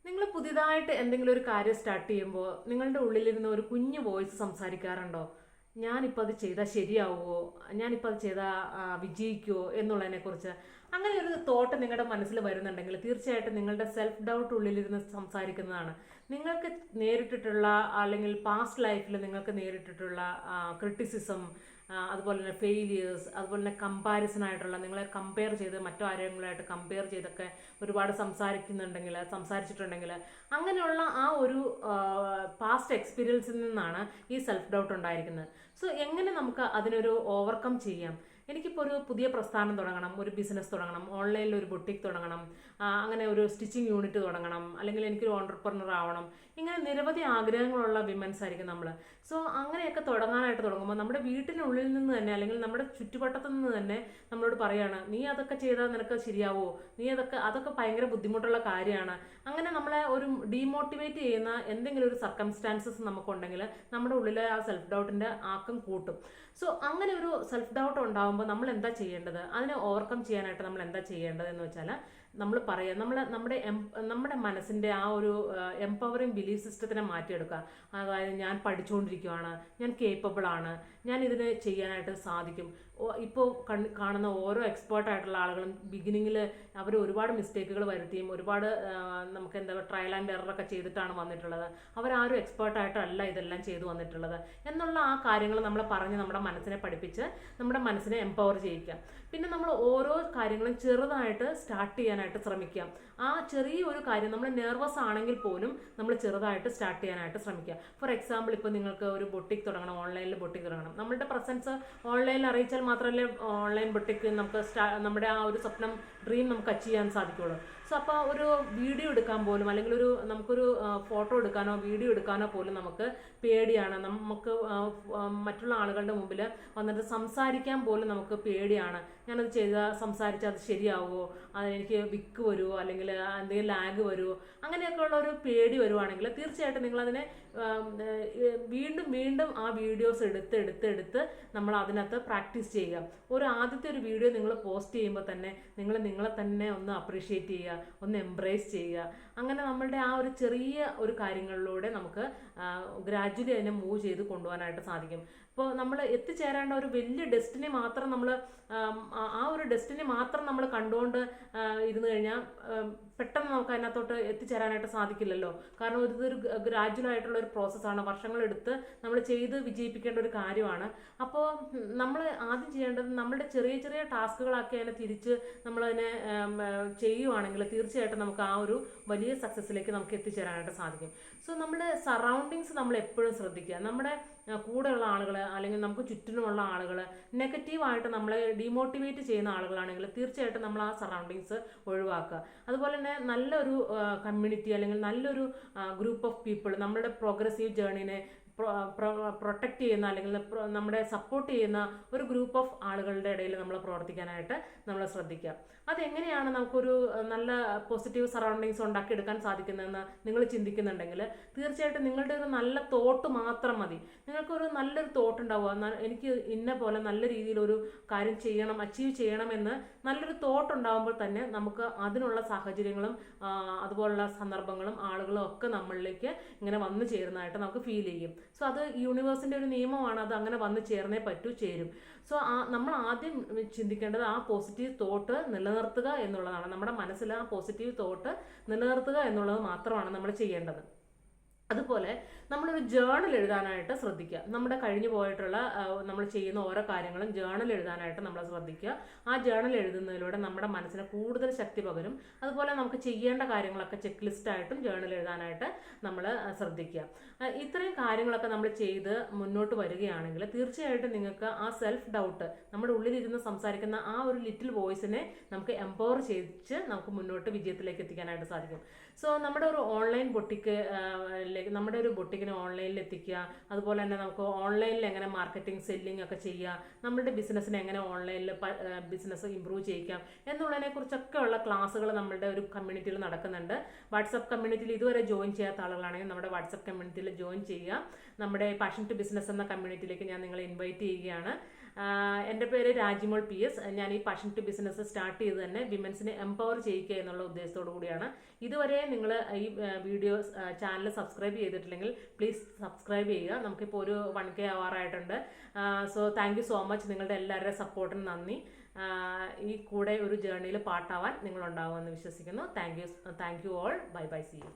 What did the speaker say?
നിങ്ങൾ പുതിയതായിട്ട് എന്തെങ്കിലും ഒരു കാര്യം സ്റ്റാർട്ട് ചെയ്യുമ്പോൾ നിങ്ങളുടെ ഉള്ളിലിരുന്ന് ഒരു കുഞ്ഞു വോയിസ് സംസാരിക്കാറുണ്ടോ? ഞാനിപ്പോൾ അത് ചെയ്താൽ ശരിയാവുമോ, ഞാനിപ്പോൾ അത് ചെയ്താൽ വിജയിക്കുമോ എന്നുള്ളതിനെക്കുറിച്ച് അങ്ങനെ ഒരു തോട്ട് നിങ്ങളുടെ മനസ്സിൽ വരുന്നുണ്ടെങ്കിൽ തീർച്ചയായിട്ടും നിങ്ങളുടെ സെൽഫ് ഡൗട്ട് ഉള്ളിലിരുന്ന് സംസാരിക്കുന്നതാണ്. നിങ്ങൾക്ക് നേരിട്ടിട്ടുള്ള അല്ലെങ്കിൽ പാസ്റ്റ് ലൈഫിൽ നിങ്ങൾക്ക് നേരിട്ടിട്ടുള്ള ക്രിറ്റിസിസം, അതുപോലെ തന്നെ ഫെയിലിയേഴ്സ്, അതുപോലെ തന്നെ കമ്പാരിസൺ ആയിട്ടുള്ള നിങ്ങളെ കമ്പയർ ചെയ്ത് മറ്റു ആരെങ്കിലുമായിട്ട് കമ്പയർ ചെയ്തൊക്കെ ഒരുപാട് സംസാരിച്ചിട്ടുണ്ടെങ്കിൽ അങ്ങനെയുള്ള ആ ഒരു പാസ്റ്റ് എക്സ്പീരിയൻസിൽ നിന്നാണ് ഈ സെൽഫ് ഡൗട്ട് ഉണ്ടായിരിക്കുന്നത്. സോ എങ്ങനെ നമുക്ക് അതിനൊരു ഓവർകം ചെയ്യാം? എനിക്കിപ്പോൾ ഒരു പുതിയ പ്രസ്ഥാനം തുടങ്ങണം, ഒരു ബിസിനസ് തുടങ്ങണം, ഓൺലൈനിൽ ഒരു ബൊട്ടിക് തുടങ്ങണം, അങ്ങനെ ഒരു സ്റ്റിച്ചിങ് യൂണിറ്റ് തുടങ്ങണം, അല്ലെങ്കിൽ എനിക്കൊരു ഓണ്ടർപ്രണർ ആവണം. ഇങ്ങനെ നിരവധി ആഗ്രഹങ്ങളുള്ള വിമൻസ് ആയിരിക്കും നമ്മൾ. സോ അങ്ങനെയൊക്കെ തുടങ്ങുമ്പോൾ നമ്മുടെ വീട്ടിനുള്ളിൽ നിന്ന് തന്നെ അല്ലെങ്കിൽ നമ്മുടെ ചുറ്റുവട്ടത്തു നിന്ന് തന്നെ നമ്മളോട് പറയാണ്, നീ അതൊക്കെ ചെയ്താൽ നിനക്ക് ശരിയാവോ, നീ അതൊക്കെ ഭയങ്കര ബുദ്ധിമുട്ടുള്ള കാര്യമാണ്. അങ്ങനെ നമ്മളെ ഒരു ഡീമോട്ടിവേറ്റ് ചെയ്യുന്ന എന്തെങ്കിലും ഒരു സർക്കംസ്റ്റാൻസസ് നമുക്കുണ്ടെങ്കിൽ നമ്മുടെ ഉള്ളിലെ ആ സെൽഫ് ഡൗട്ടിൻ്റെ ആക്കം കൂട്ടും. സോ അങ്ങനെ ഒരു സെൽഫ് ഡൗട്ട് ഉണ്ടാകുമ്പോൾ നമ്മൾ എന്താ ചെയ്യേണ്ടത്, അതിനെ ഓവർകം ചെയ്യാനായിട്ട് നമ്മൾ എന്താ ചെയ്യേണ്ടത് എന്ന് വെച്ചാൽ നമ്മൾ പറയാം, നമ്മുടെ മനസ്സിൻ്റെ ആ ഒരു എംപവറിങ് ബിലീഫ് സിസ്റ്റത്തിനെ മാറ്റിയെടുക്കുക. അതായത് ഞാൻ പഠിച്ചുകൊണ്ടിരിക്കുകയാണ്, ഞാൻ കേപ്പബിൾ ആണ്, ഞാൻ ഇതിന് ചെയ്യാനായിട്ട് സാധിക്കും. ഇപ്പോൾ കാണുന്ന ഓരോ എക്സ്പേർട്ട് ആയിട്ടുള്ള ആളുകളും ബിഗിനിങ്ങിൽ അവർ ഒരുപാട് മിസ്റ്റേക്കുകൾ വരുത്തിയും ഒരുപാട് നമുക്ക് ട്രയൽ ആൻഡ് എററൊക്കെ ചെയ്തിട്ടാണ് വന്നിട്ടുള്ളത്. അവരാരും എക്സ്പേർട്ടായിട്ടല്ല ഇതെല്ലാം ചെയ്തു വന്നിട്ടുള്ളത് എന്നുള്ള ആ കാര്യങ്ങൾ നമ്മൾ പറഞ്ഞ് നമ്മുടെ മനസ്സിനെ പഠിപ്പിച്ച് നമ്മുടെ മനസ്സിനെ എംപവർ ചെയ്യിക്കാം. പിന്നെ നമ്മൾ ഓരോ കാര്യങ്ങളും ചെറുതായിട്ട് സ്റ്റാർട്ട് ചെയ്യാനായിട്ട് ശ്രമിക്കാം. ആ ചെറിയ ഒരു കാര്യം നമ്മൾ നെർവസ് ആണെങ്കിൽ പോലും നമ്മൾ ചെറുതായിട്ട് സ്റ്റാർട്ട് ചെയ്യാനായിട്ട് ശ്രമിക്കുക. ഫോർ എക്സാമ്പിൾ, ഇപ്പോൾ നിങ്ങൾക്ക് ഒരു ബൊട്ടിക് തുടങ്ങണം, ഓൺലൈനിൽ ബൊട്ടിക് തുടങ്ങണം. നമ്മുടെ പ്രസൻസ് ഓൺലൈനിൽ അറിയിച്ചാൽ മാത്രമല്ലേ ഓൺലൈൻ ബൊട്ടിക് നമുക്ക് നമ്മുടെ ആ ഒരു സ്വപ്നം, ഡ്രീം നമുക്ക് അച്ചീവ് ചെയ്യാൻ സാധിക്കുള്ളൂ. സോ അപ്പോൾ ഒരു വീഡിയോ എടുക്കാൻ പോലും അല്ലെങ്കിൽ നമുക്കൊരു ഫോട്ടോ എടുക്കാനോ വീഡിയോ എടുക്കാനോ പോലും നമുക്ക് പേടിയാണ്. നമുക്ക് മറ്റുള്ള ആളുകളുടെ മുമ്പിൽ വന്നിട്ട് സംസാരിക്കാൻ പോലും നമുക്ക് പേടിയാണ്. ഞാനത് സംസാരിച്ചാൽ അത് ശരിയാവുമോ, അതെനിക്ക് വിക്ക് വരുമോ, അല്ലെങ്കിൽ എന്തെങ്കിലും ലാഗ് വരുമോ, അങ്ങനെയൊക്കെയുള്ള ഒരു പേടി വരുവാണെങ്കിൽ തീർച്ചയായിട്ടും നിങ്ങളതിനെ വീണ്ടും വീണ്ടും ആ വീഡിയോസ് എടുത്ത് നമ്മൾ അതിനകത്ത് പ്രാക്ടീസ് ചെയ്യുക. ആദ്യത്തെ ഒരു വീഡിയോ നിങ്ങൾ പോസ്റ്റ് ചെയ്യുമ്പോൾ തന്നെ നിങ്ങളെ തന്നെ ഒന്ന് അപ്രീഷിയേറ്റ് ചെയ്യുക, ഒന്ന് എംബ്രേസ് ചെയ്യുക. അങ്ങനെ നമ്മളുടെ ആ ഒരു ചെറിയ ഒരു കാര്യങ്ങളിലൂടെ നമുക്ക് ഗ്രാജ്വലി അതിനെ മൂവ് ചെയ്ത് കൊണ്ടുപോകാനായിട്ട് സാധിക്കും. ഇപ്പോൾ നമ്മൾ എത്തിച്ചേരേണ്ട ഒരു വലിയ ഡെസ്റ്റിനി മാത്രം ആ ഒരു ഡെസ്റ്റിനി മാത്രം നമ്മൾ കണ്ടുകൊണ്ട് ഇരുന്ന് കഴിഞ്ഞാൽ പെട്ടെന്ന് നമുക്ക് അതിനകത്തോട്ട് എത്തിച്ചേരാനായിട്ട് സാധിക്കില്ലല്ലോ. കാരണം ഇതൊരു ഗ്രാജ്വൽ ആയിട്ടുള്ള ഒരു പ്രോസസ്സാണ്, വർഷങ്ങളെടുത്ത് നമ്മൾ ചെയ്ത് വിജയിപ്പിക്കേണ്ട ഒരു കാര്യമാണ്. അപ്പോൾ നമ്മൾ ആദ്യം ചെയ്യേണ്ടത് നമ്മളുടെ ചെറിയ ചെറിയ ടാസ്കുകളാക്കി അതിനെ തിരിച്ച് നമ്മളതിനെ ചെയ്യുവാണെങ്കിൽ തീർച്ചയായിട്ടും നമുക്ക് ആ ഒരു വലിയ സക്സസ്സിലേക്ക് നമുക്ക് എത്തിച്ചേരാനായിട്ട് സാധിക്കും. സോ നമ്മുടെ സറൗണ്ടിങ്സ് നമ്മൾ എപ്പോഴും ശ്രദ്ധിക്കുക. നമ്മുടെ കൂടെയുള്ള ആളുകൾ അല്ലെങ്കിൽ നമുക്ക് ചുറ്റിനുമുള്ള ആളുകൾ നെഗറ്റീവായിട്ട് നമ്മളെ ഡീമോട്ടിവേറ്റ് ചെയ്യുന്ന ആളുകളാണെങ്കിൽ തീർച്ചയായിട്ടും നമ്മൾ ആ സറൗണ്ടിങ്സ് ഒഴിവാക്കുക. അതുപോലെ തന്നെ നല്ലൊരു കമ്മ്യൂണിറ്റി അല്ലെങ്കിൽ നല്ലൊരു ഗ്രൂപ്പ് ഓഫ് പീപ്പിൾ നമ്മുടെ പ്രോഗ്രസീവ് ജേർണിനെ പ്രൊട്ടക്റ്റ് ചെയ്യുന്ന അല്ലെങ്കിൽ നമ്മളെ സപ്പോർട്ട് ചെയ്യുന്ന ഒരു ഗ്രൂപ്പ് ഓഫ് ആളുകളുടെ ഇടയിൽ നമ്മൾ പ്രവർത്തിക്കാനായിട്ട് നമ്മൾ ശ്രദ്ധിക്കുക. അതെങ്ങനെയാണ് നമുക്കൊരു നല്ല പോസിറ്റീവ് സറൗണ്ടിങ്സ് ഉണ്ടാക്കിയെടുക്കാൻ സാധിക്കുന്നതെന്ന് നിങ്ങൾ ചിന്തിക്കുന്നുണ്ടെങ്കിൽ തീർച്ചയായിട്ടും നിങ്ങളുടെ ഒരു നല്ല തോട്ട് മാത്രം മതി. നിങ്ങൾക്കൊരു നല്ലൊരു തോട്ട് ഉണ്ടാവുക, എനിക്ക് ഇന്ന പോലെ നല്ല രീതിയിലൊരു കാര്യം ചെയ്യണം, അച്ചീവ് ചെയ്യണമെന്ന് നല്ലൊരു തോട്ട് ഉണ്ടാകുമ്പോൾ തന്നെ നമുക്ക് അതിനുള്ള സാഹചര്യങ്ങളും അതുപോലുള്ള സന്ദർഭങ്ങളും ആളുകളും ഒക്കെ നമ്മളിലേക്ക് ഇങ്ങനെ വന്നു ചേരുന്നതായിട്ട് നമുക്ക് ഫീൽ ചെയ്യും. സോ അത് യൂണിവേഴ്സിൻ്റെ ഒരു നിയമമാണ്, അത് അങ്ങനെ വന്നു ചേർന്നേ ചേരും. സോ നമ്മൾ ആദ്യം ചിന്തിക്കേണ്ടത് ആ പോസിറ്റീവ് തോട്ട് നിലനിർത്തുക എന്നുള്ളതാണ്. നമ്മുടെ മനസ്സിൽ ആ പോസിറ്റീവ് തോട്ട് നിലനിർത്തുക എന്നുള്ളത് മാത്രമാണ് നമ്മൾ ചെയ്യേണ്ടത്. അതുപോലെ നമ്മളൊരു ജേണൽ എഴുതാനായിട്ട് ശ്രദ്ധിക്കുക. നമ്മുടെ കഴിഞ്ഞു പോയിട്ടുള്ള നമ്മൾ ചെയ്യുന്ന ഓരോ കാര്യങ്ങളും ജേണൽ എഴുതാനായിട്ട് നമ്മൾ ശ്രദ്ധിക്കുക. ആ ജേണൽ എഴുതുന്നതിലൂടെ നമ്മുടെ മനസ്സിന് കൂടുതൽ ശക്തി പകരും. അതുപോലെ നമുക്ക് ചെയ്യേണ്ട കാര്യങ്ങളൊക്കെ ചെക്ക് ലിസ്റ്റായിട്ടും ജേണൽ എഴുതാനായിട്ട് നമ്മൾ ശ്രദ്ധിക്കുക. ഇത്രയും കാര്യങ്ങളൊക്കെ നമ്മൾ ചെയ്ത് മുന്നോട്ട് വരികയാണെങ്കിൽ തീർച്ചയായിട്ടും നിങ്ങൾക്ക് ആ സെൽഫ് ഡൗട്ട്, നമ്മുടെ ഉള്ളിലിരുന്ന് സംസാരിക്കുന്ന ആ ഒരു ലിറ്റിൽ വോയിസിനെ നമുക്ക് എംപവർ ചെയ്യിച്ച് നമുക്ക് മുന്നോട്ട് വിജയത്തിലേക്ക് എത്തിക്കാനായിട്ട് സാധിക്കും. സോ നമ്മുടെ ഒരു ഓൺലൈൻ നമ്മുടെ ഒരു ബൊട്ടിക്കിനെ ഓൺലൈനിൽ എത്തിക്കുക. അതുപോലെ തന്നെ നമുക്ക് ഓൺലൈനിൽ എങ്ങനെ മാർക്കറ്റിംഗ്, സെല്ലിംഗ് ഒക്കെ ചെയ്യുക, നമ്മുടെ ബിസിനസ്സിനെ എങ്ങനെ ഓൺലൈനിൽ ബിസിനസ് ഇമ്പ്രൂവ് ചെയ്യിക്കാം എന്നുള്ളതിനെ കുറിച്ചൊക്കെ ഉള്ള ക്ലാസ്സുകൾ നമ്മുടെ ഒരു കമ്മ്യൂണിറ്റിയിൽ നടക്കുന്നുണ്ട്. വാട്സപ്പ് കമ്മ്യൂണിറ്റിയിൽ ഇതുവരെ ജോയിൻ ചെയ്യാത്ത ആളുകളാണെങ്കിൽ നമ്മുടെ വാട്സപ്പ് കമ്മ്യൂണിറ്റിയിൽ ജോയിൻ ചെയ്യുക. നമ്മുടെ പാഷൻ ടു ബിസിനസ് എന്ന കമ്മ്യൂണിറ്റിയിലേക്ക് ഞാൻ നിങ്ങളെ ഇൻവൈറ്റ് ചെയ്യുകയാണ്. എൻ്റെ പേര് രാജിമോൾ PS. ഞാൻ ഈ പാഷൻ ടു ബിസിനസ് സ്റ്റാർട്ട് ചെയ്ത് തന്നെ വിമൻസിനെ എംപവർ ചെയ്യിക്കുക എന്നുള്ള ഉദ്ദേശത്തോടു കൂടിയാണ്. ഇതുവരെ നിങ്ങൾ ഈ വീഡിയോ ചാനൽ സബ്സ്ക്രൈബ് ചെയ്തിട്ടില്ലെങ്കിൽ പ്ലീസ് സബ്സ്ക്രൈബ് ചെയ്യുക. നമുക്കിപ്പോൾ ഒരു 1K ആവാറായിട്ടുണ്ട്. So thank you so much. നിങ്ങളുടെ എല്ലാവരുടെയും സപ്പോർട്ടിന് നന്ദി. ഈ കൂടെ ഒരു ജേർണിയിൽ പാർട്ടാവാൻ നിങ്ങളുണ്ടാവുമെന്ന് വിശ്വസിക്കുന്നു. Thank you all. Bye bye. See U.